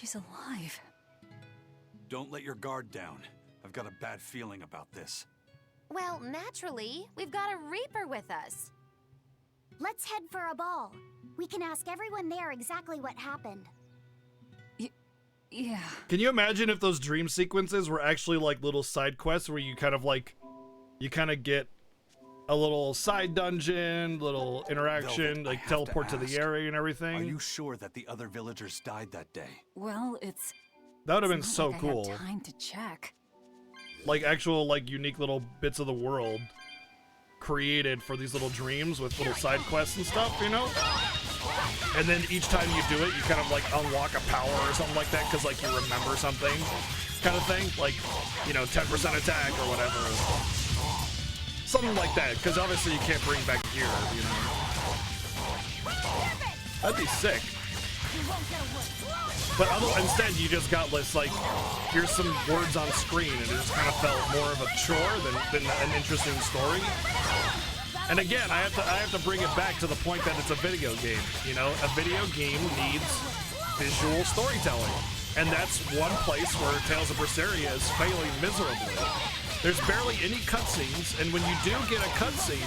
she's alive. Don't let your guard down. I've got a bad feeling about this. Well, naturally, we've got a Reaper with us. Let's head for a ball. We can ask everyone there exactly what happened. Yeah. Can you imagine if those dream sequences were actually like little side quests where you kind of get a little side dungeon, little interaction, Velvet, like teleport to the area and everything? Are you sure that the other villagers died that day? Well, that would have been it's so not like cool. I have time to check. Like actual like unique little bits of the world created for these little dreams with little side quests and stuff, you know? And then each time you do it, you kind of like unlock a power or something like that because like you remember something kind of thing. Like, you know, 10% attack or whatever. Something like that, because obviously you can't bring back gear, you know? That'd be sick. But instead, you just got this, like, here's some words on screen, and it just kind of felt more of a chore than an interesting story. And again, I have to bring it back to the point that it's a video game. You know, a video game needs visual storytelling, and that's one place where Tales of Berseria is failing miserably. There's barely any cutscenes, and when you do get a cutscene,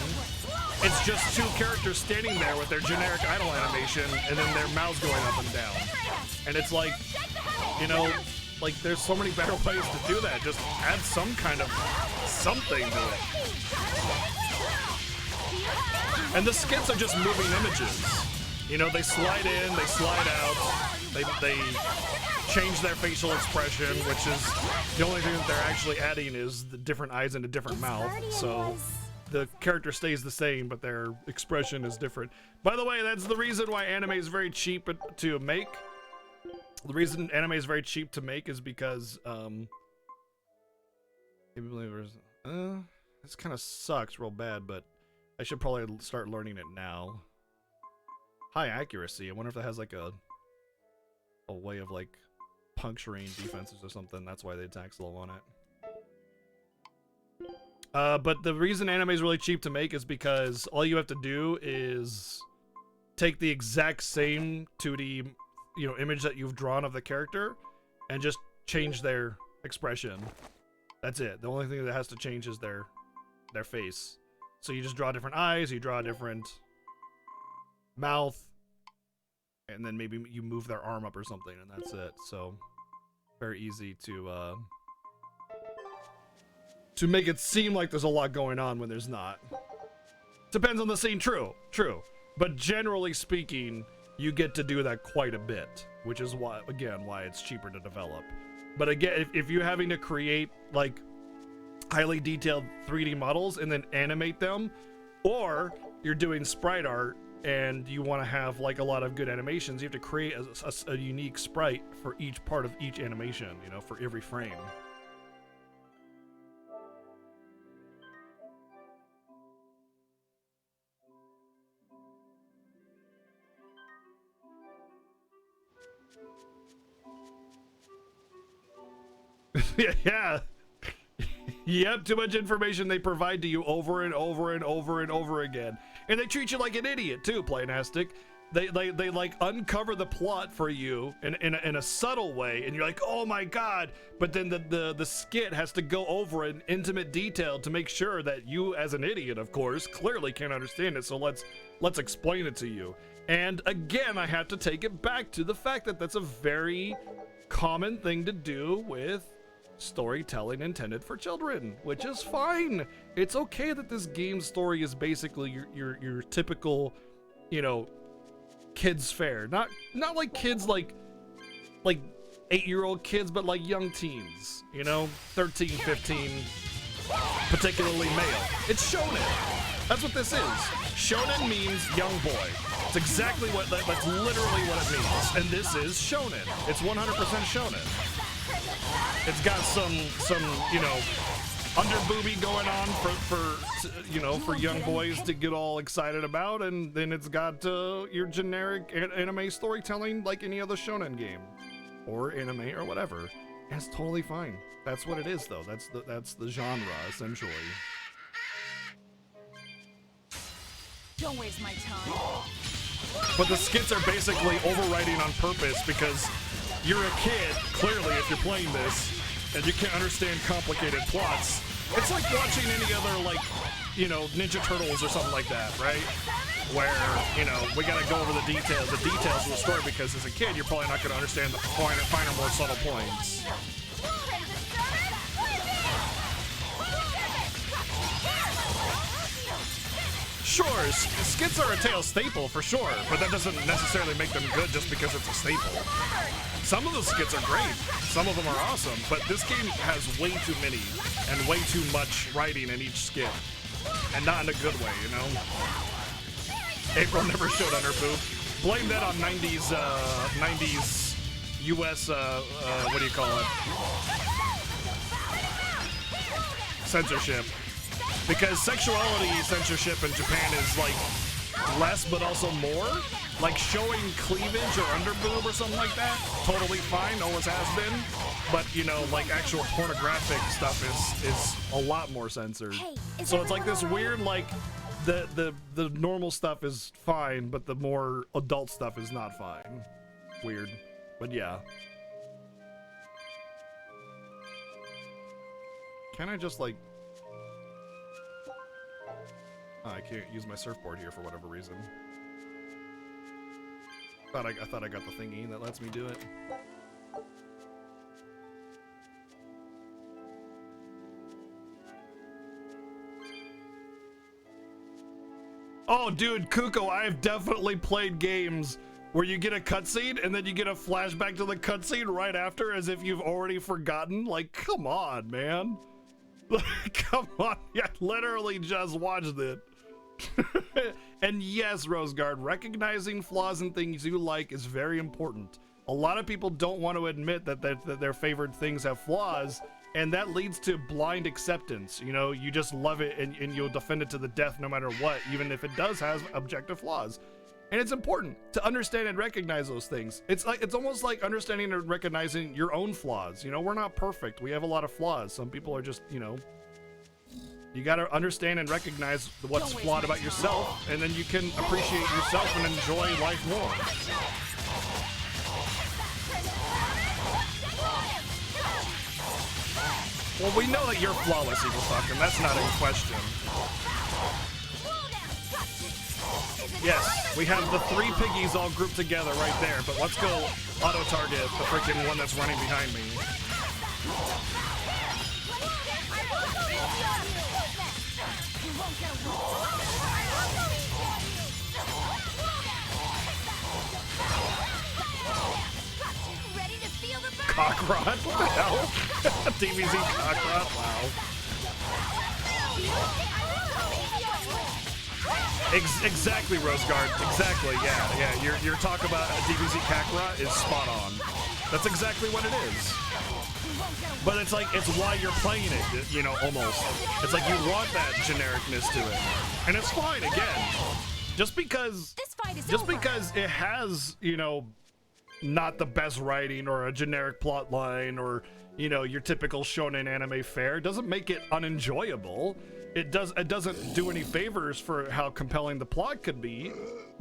it's just two characters standing there with their generic idle animation, and then their mouths going up and down. And it's like, you know, like there's so many better ways to do that. Just add some kind of something to it. And the skits are just moving images. You know, they slide in, they slide out, they change their facial expression, which is the only thing that they're actually adding is the different eyes and a different mouth. So the character stays the same, but their expression is different. By the way, that's the reason why anime is very cheap to make. The reason anime is very cheap to make is because this kind of sucks real bad, but I should probably start learning it now. High accuracy. I wonder if that has like a way of like puncturing defenses or something. That's why the attack's low on it. But the reason anime is really cheap to make is because all you have to do is take the exact same 2D, you know, image that you've drawn of the character and just change their expression. That's it. The only thing that has to change is their face. So you just draw different eyes, you draw a different mouth, and then maybe you move their arm up or something, and that's it. So very easy to make it seem like there's a lot going on when there's not. Depends on the scene, true. But generally speaking, you get to do that quite a bit, which is why it's cheaper to develop. But again, if you're having to create like highly detailed 3D models and then animate them, or you're doing sprite art and you want to have like a lot of good animations, you have to create a unique sprite for each part of each animation, you know, for every frame. Yeah. Yep, too much information they provide to you over and over and over and over again. And they treat you like an idiot too, Playnastic. They like uncover the plot for you in a subtle way, and you're like, oh my god, but then the skit has to go over in intimate detail to make sure that you, as an idiot, of course, clearly can't understand it, so let's explain it to you. And again, I have to take it back to the fact that that's a very common thing to do with storytelling intended for children, which is fine. It's okay that this game story is basically your typical, you know, kids fare. Not like kids like 8-year-old kids, but like young teens, you know, 13, 15, particularly male. It's shonen. That's what this is. Shonen means young boy. It's exactly that's literally what it means. And this is shonen. It's 100% shonen. It's got some you know, under booby going on for young boys to get all excited about, and then it's got your generic anime storytelling like any other shonen game or anime or whatever. And it's totally fine. That's what it is, though. That's the genre essentially. Don't waste my time. But the skits are basically overwriting on purpose because you're a kid, clearly, if you're playing this, and you can't understand complicated plots, it's like watching any other, like, you know, Ninja Turtles or something like that, right? Where, you know, we gotta go over the details of the story, because as a kid, you're probably not gonna understand the finer, more subtle points. Sure, skits are a Tales staple for sure, but that doesn't necessarily make them good just because it's a staple. Some of the skits are great, some of them are awesome, but this game has way too many and way too much writing in each skit, and not in a good way, you know? April never showed on her boob. Blame that on 90s US, what do you call it? Censorship. Because sexuality censorship in Japan is like less but also more. Like showing cleavage or underboob or something like that, totally fine, always has been. But you know, like actual pornographic stuff is a lot more censored. Hey, so it's like this weird, like the normal stuff is fine, but the more adult stuff is not fine. Weird. But yeah. Can I just like... Oh, I can't use my surfboard here for whatever reason. I thought I got the thingy that lets me do it. Oh, dude, Kuko, I've definitely played games where you get a cutscene and then you get a flashback to the cutscene right after as if you've already forgotten. Like, come on, man. Come on. Yeah, literally just watched it. And yes, Roseguard, recognizing flaws in things you like is very important. A lot of people don't want to admit that their favorite things have flaws, and that leads to blind acceptance. You know, you just love it and you'll defend it to the death no matter what, even if it does have objective flaws. And it's important to understand and recognize those things. It's almost like understanding and recognizing your own flaws. You know, we're not perfect. We have a lot of flaws. Some people are just, you know, you got to understand and recognize what's flawed about yourself, and then you can appreciate yourself and enjoy life more. Well, we know that you're flawless, Evil Fuck, and that's not in question. Yes, we have the 3 piggies all grouped together right there, but let's go auto-target the freaking one that's running behind me. Cockrot? What the hell? DBZ Cockrot? Wow. Exactly, Roseguard. Exactly, yeah. Your talk about DBZ Kakarot is spot on. That's exactly what it is. But it's like, it's why you're playing it, you know, almost. It's like you want that genericness to it. And it's fine, again. Just because it has, you know, not the best writing or a generic plot line or, you know, your typical shonen anime fare doesn't make it unenjoyable. It doesn't do any favors for how compelling the plot could be,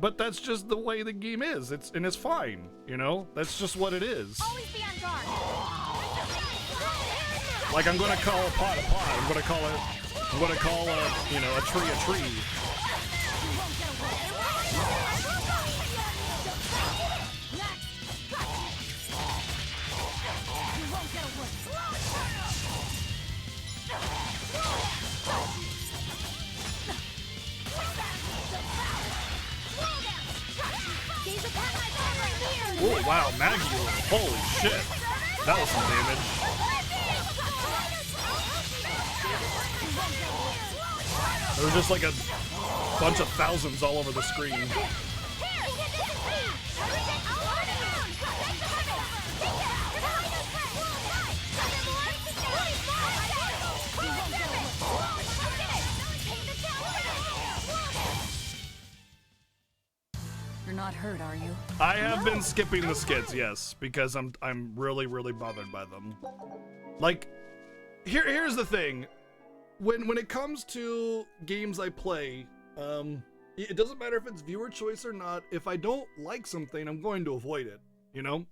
but that's just the way the game is. It's fine, you know? That's just what it is. Always be on guard. Like, I'm gonna call a pot a pot. I'm gonna call a, you know, a tree a tree. Oh wow, Maggie, holy shit. That was some damage. There was just like a bunch of thousands all over the screen. You're not hurt, are you? I have been skipping the skits, yes, because I'm really bothered by them. Like, here's the thing. When it comes to games I play, it doesn't matter if it's viewer choice or not. If I don't like something, I'm going to avoid it, you know?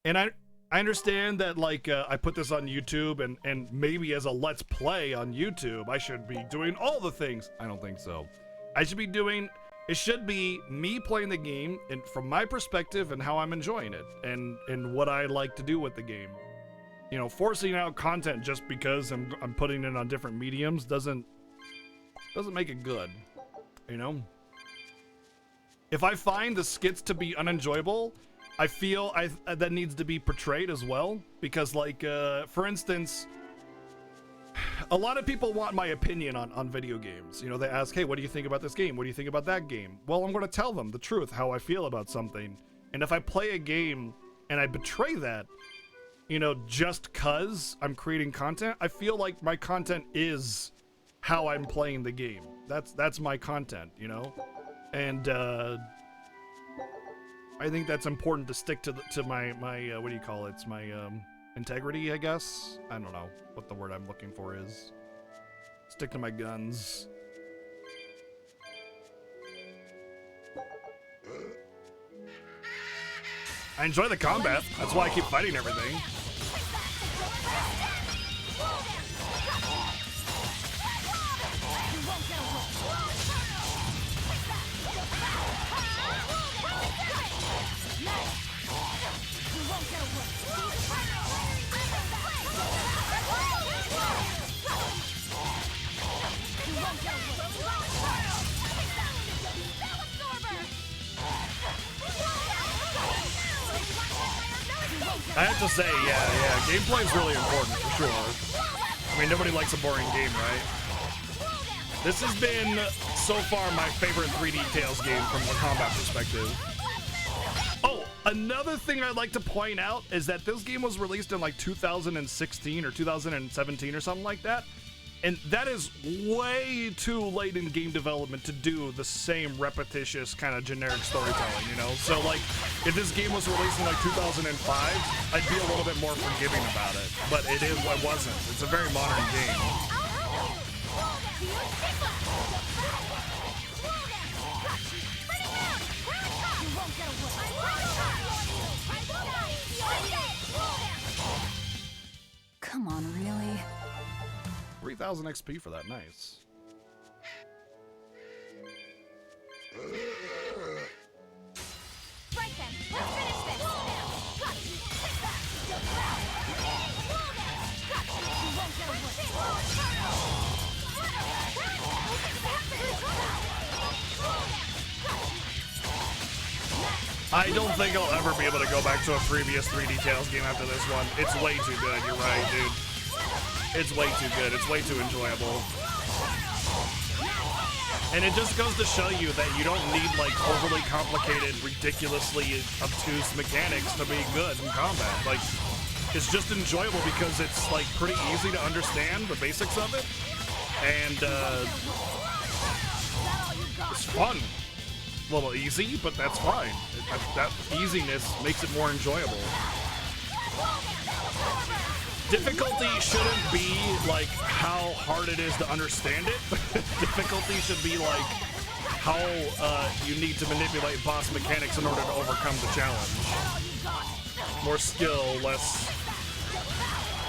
And I understand that, like, I put this on YouTube, and maybe as a Let's Play on YouTube, I should be doing all the things. I don't think so. It should be me playing the game, and from my perspective, and how I'm enjoying it, and what I like to do with the game. You know, forcing out content just because I'm putting it on different mediums doesn't make it good, you know? If I find the skits to be unenjoyable, I feel that needs to be portrayed as well, because, like, for instance, a lot of people want my opinion on video games. You know, they ask, hey, what do you think about this game? What do you think about that game? Well, I'm going to tell them the truth, how I feel about something. And if I play a game and I betray that, you know, just cause I'm creating content, I feel like my content is how I'm playing the game. That's my content, you know? And I think that's important to stick to my what do you call it? It's my integrity, I guess. I don't know what the word I'm looking for is. Stick to my guns. I enjoy the combat. That's why I keep fighting everything. I have to say, yeah, gameplay is really important, for sure. I mean, nobody likes a boring game, right? This has been, so far, my favorite 3D Tales game from a combat perspective. Oh, another thing I'd like to point out is that this game was released in, like, 2016 or 2017 or something like that. And that is way too late in game development to do the same repetitious kind of generic storytelling, you know? So, like, if this game was released in, like, 2005, I'd be a little bit more forgiving about it. But it wasn't. It's a very modern game. Come on, really? 3,000 XP for that, nice. Right then, let's finish this. I don't think I'll ever be able to go back to a previous 3D Tales game after this one. It's way too good, you're right, dude. It's way too good. It's way too enjoyable. And it just goes to show you that you don't need, like, overly complicated, ridiculously obtuse mechanics to be good in combat. Like, it's just enjoyable because it's, like, pretty easy to understand the basics of it. And, it's fun. A little easy, but that's fine. That easiness makes it more enjoyable. Difficulty shouldn't be, like, how hard it is to understand it. Difficulty should be, like, how you need to manipulate boss mechanics in order to overcome the challenge. More skill, less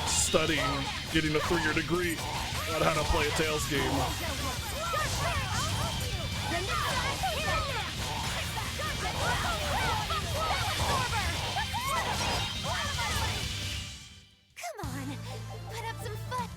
studying, getting a 3-year degree on how to play a Tales game. Come on, put up some foot.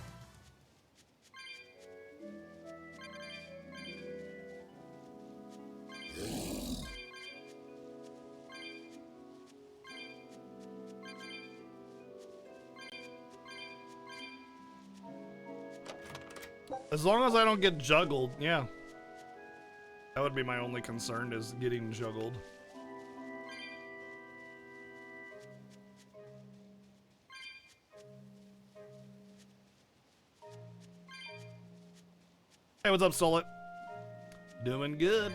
As long as I don't get juggled, yeah. That would be my only concern, is getting juggled. Hey, what's up, Solid? Doing good.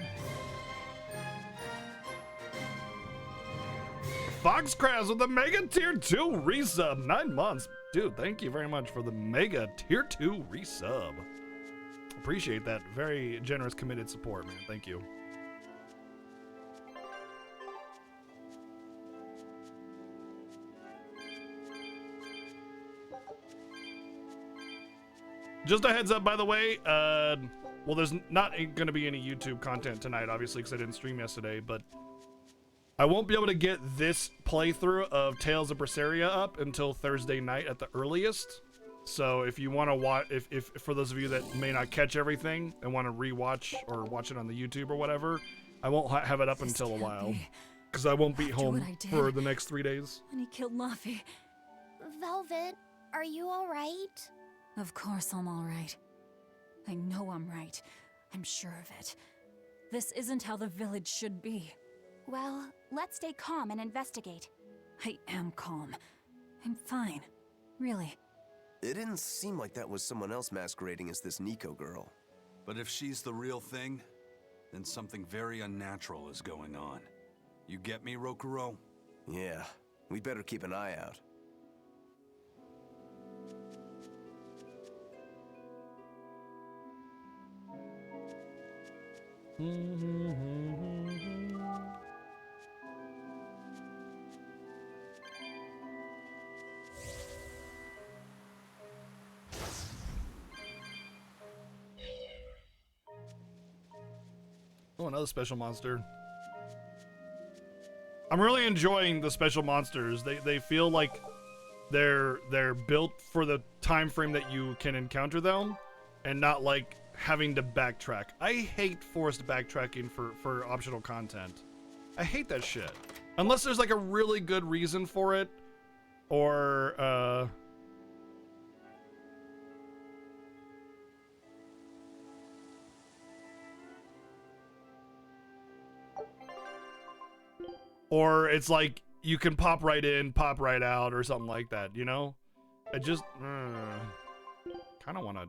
Foxcraft with the Mega Tier 2 resub. 9 months. Dude, thank you very much for the Mega Tier 2 resub. Appreciate that. Very generous, committed support, man. Thank you. Just a heads up, by the way. Well, there's not going to be any YouTube content tonight, obviously, because I didn't stream yesterday. But I won't be able to get this playthrough of Tales of Berseria up until Thursday night at the earliest. So if you want to watch, if for those of you that may not catch everything and want to rewatch or watch it on the YouTube or whatever, I won't have it up until a while because I won't be home for the next 3 days. And he killed Laffy. Velvet, are you alright? Of course I'm all right. I know I'm right. I'm sure of it. This isn't how the village should be. Well, let's stay calm and investigate. I am calm. I'm fine. Really. It didn't seem like that was someone else masquerading as this Nico girl. But if she's the real thing, then something very unnatural is going on. You get me, Rokuro? Yeah, we better keep an eye out. Oh, another special monster. I'm really enjoying the special monsters. They feel like they're built for the time frame that you can encounter them, and not like having to backtrack. I hate forced backtracking for optional content. I hate that shit. Unless there's like a really good reason for it, or or it's like you can pop right in, pop right out, or something like that, you know? I just kind of want to.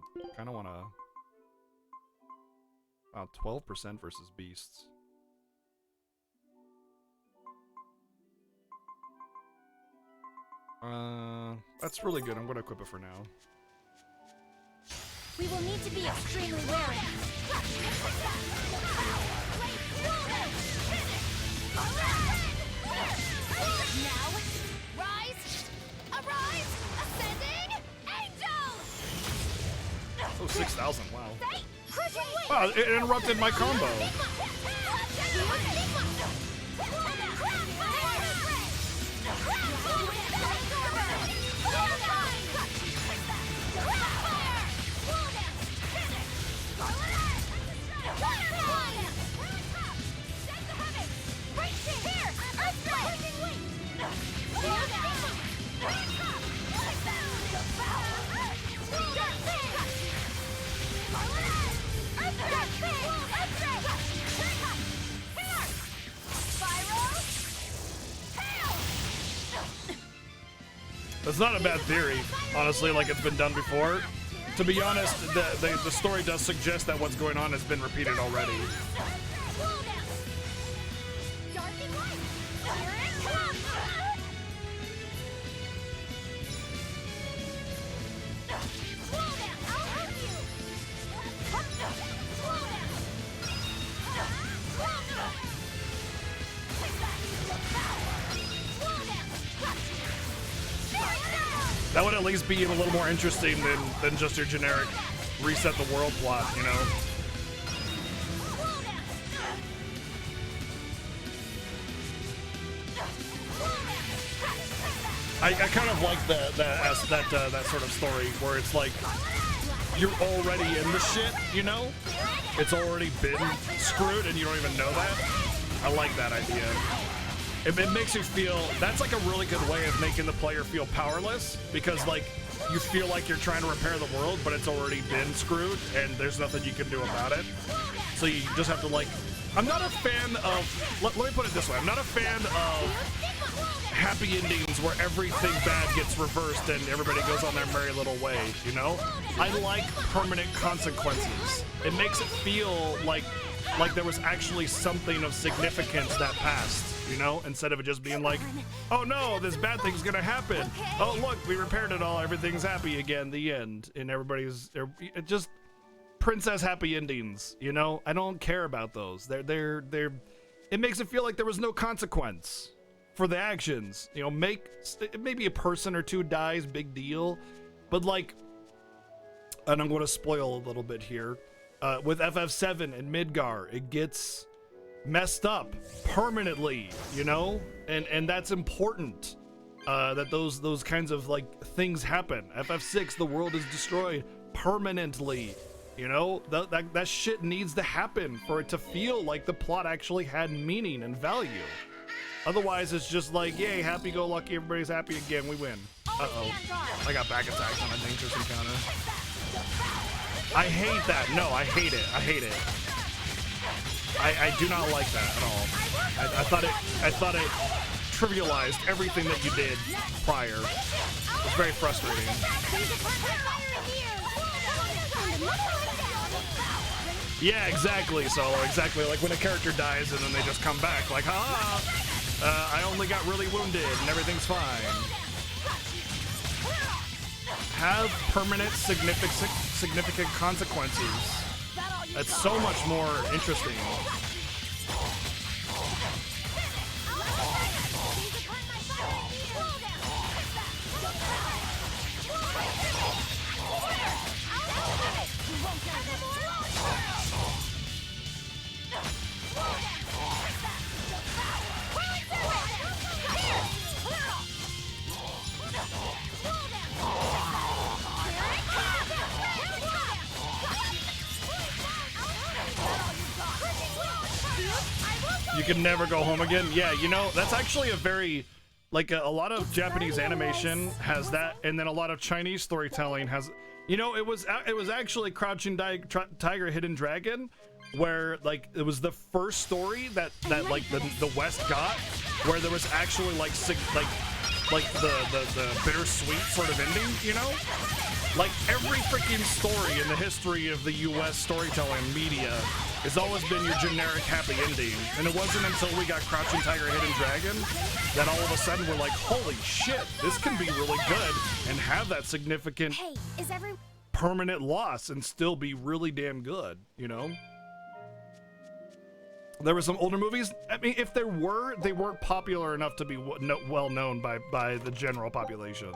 Wow, 12% versus beasts. That's really good. I'm going to equip it for now. We will need to be extremely wary. Now, rise, arise, ascending, angel! Oh, 6,000, wow. Crushing weight! Wow, it interrupted my combo. That's not a bad theory, honestly, like it's been done before. To be honest, the story does suggest that what's going on has been repeated already. That would at least be a little more interesting than just your generic reset the world plot, you know? I kind of like that sort of story where it's like you're already in the shit, you know? It's already been screwed and you don't even know that. I like that idea. It makes you feel, that's like a really good way of making the player feel powerless, because like you feel like you're trying to repair the world, but it's already been screwed and there's nothing you can do about it. So you just have to like, I'm not a fan of, let me put it this way, I'm not a fan of happy endings where everything bad gets reversed and everybody goes on their merry little way, you know? I like permanent consequences. It makes it feel like there was actually something of significance that passed, you know, instead of it just being like, oh no, this bad thing's gonna happen. Oh look, we repaired it all, everything's happy again, the end, and everybody's it just princess happy endings, you know? I don't care about those. They're it makes it feel like there was no consequence for the actions, you know. Maybe a person or two dies, big deal, But like, and I'm going to spoil a little bit here. With FF7 and Midgar, it gets messed up permanently, you know, and that's important. That those kinds of like things happen. FF6, the world is destroyed permanently. You know, that shit needs to happen for it to feel like the plot actually had meaning and value. Otherwise, it's just like, yay, happy-go-lucky, everybody's happy again, we win. Uh-oh. I got back attacks on a dangerous encounter. I hate that. No, I hate it. I hate it. I do not like that at all. I thought it trivialized everything that you did prior. It's very frustrating. Yeah, exactly, Solo. Exactly. Like when a character dies and then they just come back, like, ha! I only got really wounded and everything's fine. Have permanent, significant consequences. That's so much more interesting. You can never go home again. Yeah, you know, that's actually a very, like a lot of Japanese animation has that, and then a lot of Chinese storytelling has, you know, it was actually Crouching Tiger, Hidden Dragon, where like it was the first story that like the West got, where there was actually like the bittersweet sort of ending, you know? Like every freaking story in the history of the US storytelling media has always been your generic happy ending. And it wasn't until we got Crouching Tiger, Hidden Dragon that all of a sudden we're like, holy shit, this can be really good and have that significant permanent loss and still be really damn good, you know? There were some older movies. I mean, if there were, they weren't popular enough to be well known by the general population.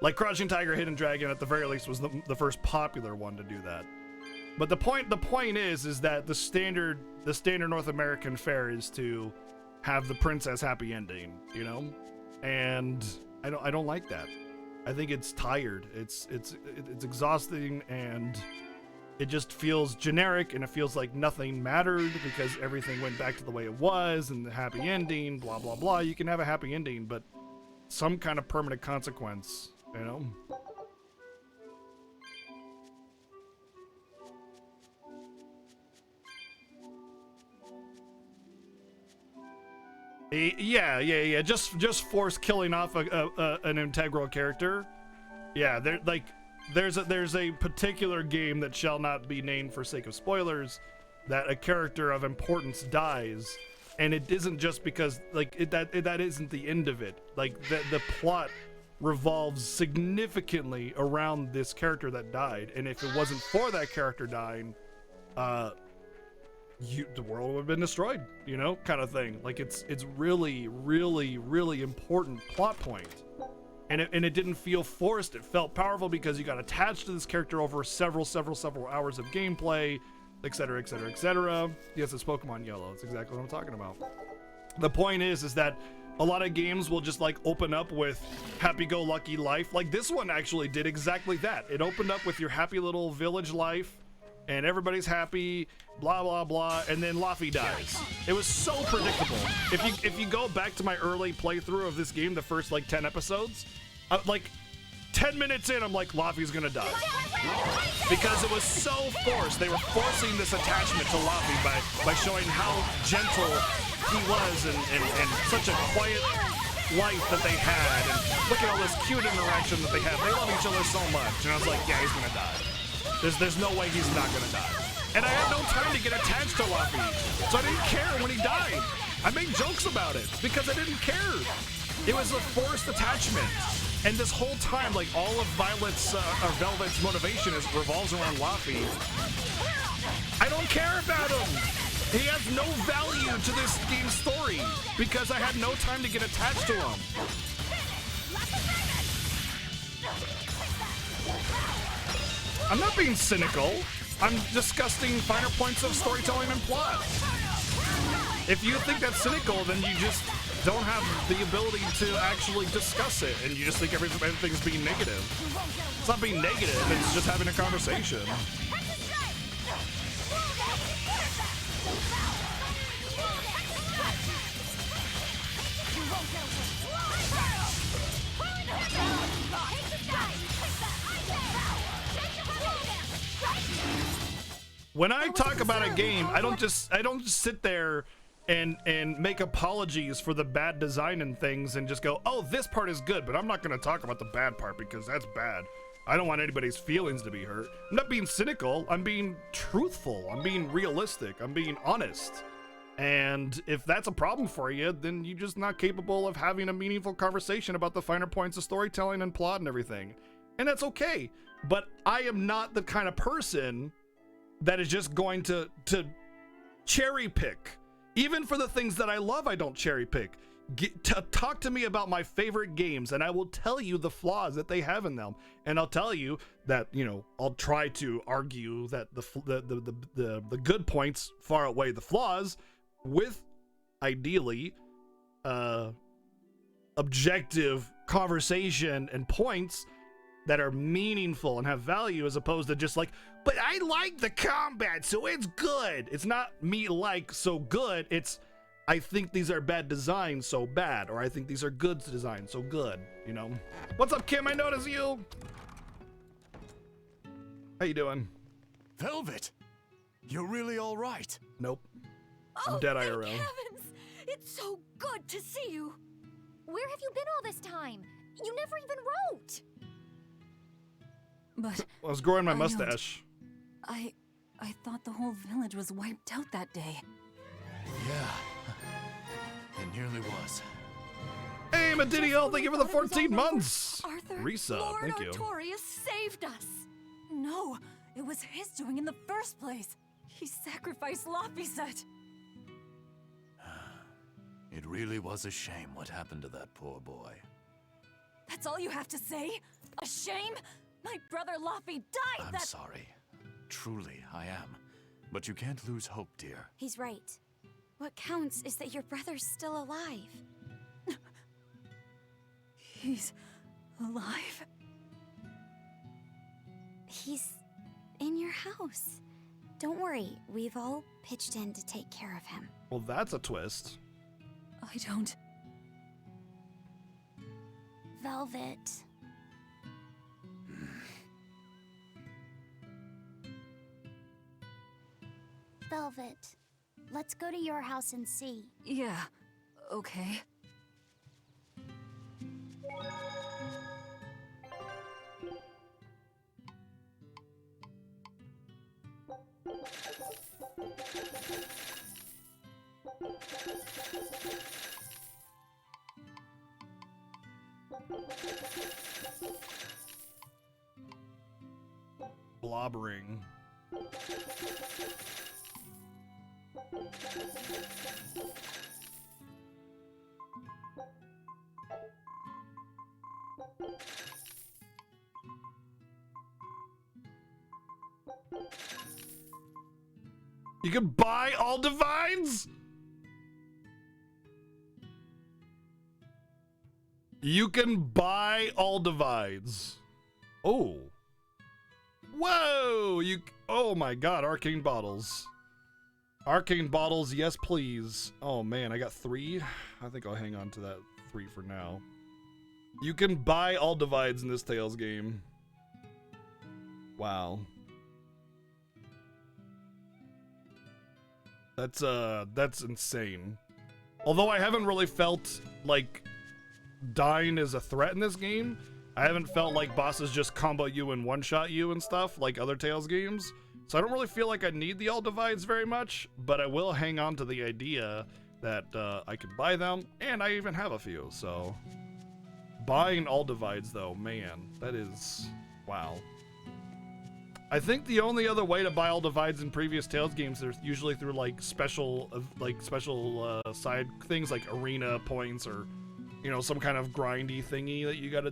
Like Crouching Tiger, Hidden Dragon, at the very least, was the first popular one to do that. But the point is that the standard North American fare is to have the princess happy ending, you know, and I don't like that. I think it's tired. It's exhausting, and it just feels generic, and it feels like nothing mattered because everything went back to the way it was, and the happy ending, blah blah blah. You can have a happy ending, but some kind of permanent consequence, you know. Yeah. Just force killing off an integral character. Yeah, there's a particular game that shall not be named for sake of spoilers that a character of importance dies, and it isn't just because like that isn't the end of it. Like the plot revolves significantly around this character that died, and if it wasn't for that character dying, the world would have been destroyed, you know, kind of thing. Like it's really important plot point, and it didn't feel forced. It felt powerful because you got attached to this character over several hours of gameplay, etc. Yes, it's Pokemon Yellow. It's exactly what I'm talking about. The point is that a lot of games will just like open up with happy-go-lucky life. Like this one actually did exactly that. It opened up with your happy little village life, and everybody's happy, blah blah blah, and then Laffy dies. It was so predictable. If you go back to my early playthrough of this game, the first like 10 episodes, like 10 minutes in, I'm like, Laffy's gonna die. Because it was so forced. They were forcing this attachment to Laffy by showing how gentle he was and such a quiet life that they had, and look at all this cute interaction that they had. They love each other so much, and I was like, yeah, he's gonna die. There's no way he's not gonna die. And I had no time to get attached to Laffy, so I didn't care when he died. I made jokes about it because I didn't care. It was a forced attachment. And this whole time, like all of Velvet's motivation revolves around Laffy. I don't care about him. He has no value to this game's story because I had no time to get attached to him. I'm not being cynical. I'm discussing finer points of storytelling and plot. If you think that's cynical, then you just don't have the ability to actually discuss it, and you just think everything's being negative. It's not being negative, it's just having a conversation. When I talk about a game, I don't just sit there and make apologies for the bad design and things and just go, oh, this part is good, but I'm not going to talk about the bad part because that's bad. I don't want anybody's feelings to be hurt. I'm not being cynical. I'm being truthful. I'm being realistic. I'm being honest. And if that's a problem for you, then you're just not capable of having a meaningful conversation about the finer points of storytelling and plot and everything. And that's okay. But I am not the kind of person that is just going to cherry pick. Even for the things that I love, I don't cherry pick. Talk to me about my favorite games, and I will tell you the flaws that they have in them. And I'll tell you that, you know, I'll try to argue that the good points far outweigh the flaws with, ideally, objective conversation and points that are meaningful and have value, as opposed to just like, but I like the combat, so it's good. It's not me like so good, it's I think these are bad designs, so bad, or I think these are good designs, so good, you know? What's up, Kim? I notice you. How you doing? Velvet, you're really all right. Nope. I'm dead IRL. Heavens! It's so good to see you. Where have you been all this time? You never even wrote. But I was growing my I don't. mustache. I thought the whole village was wiped out that day. Yeah, it nearly was. Hey, Medidio, thank you for the Thought it was 14 all over. months. Arthur, Resub, Lord thank you. Artorias saved us. No, it was his doing in the first place. He sacrificed Laphicet. It really was a shame what happened to that poor boy. That's all you have to say? A shame? My brother Laffy died I'm sorry. Truly, I am. But you can't lose hope, dear. He's right. What counts is that your brother's still alive. He's alive? He's in your house. Don't worry, we've all pitched in to take care of him. Well, that's a twist. I don't... Velvet. Velvet, let's go to your house and see. Yeah, okay. Blobbering. You can buy all divides? You can buy all divides. Oh. Whoa! Oh my god, arcane bottles. Arcane bottles, yes please. Oh man, I got 3. I think I'll hang on to that 3 for now. You can buy all divides in this Tales game. Wow. That's insane. Although I haven't really felt like dying is a threat in this game. I haven't felt like bosses just combo you and one-shot you and stuff like other Tales games. So I don't really feel like I need the all divides very much, but I will hang on to the idea that I can buy them, and I even have a few, so. Buying all divides though, man, that is, wow. I think the only other way to buy all divides in previous Tales games are usually through like special side things like arena points or, you know, some kind of grindy thingy that you gotta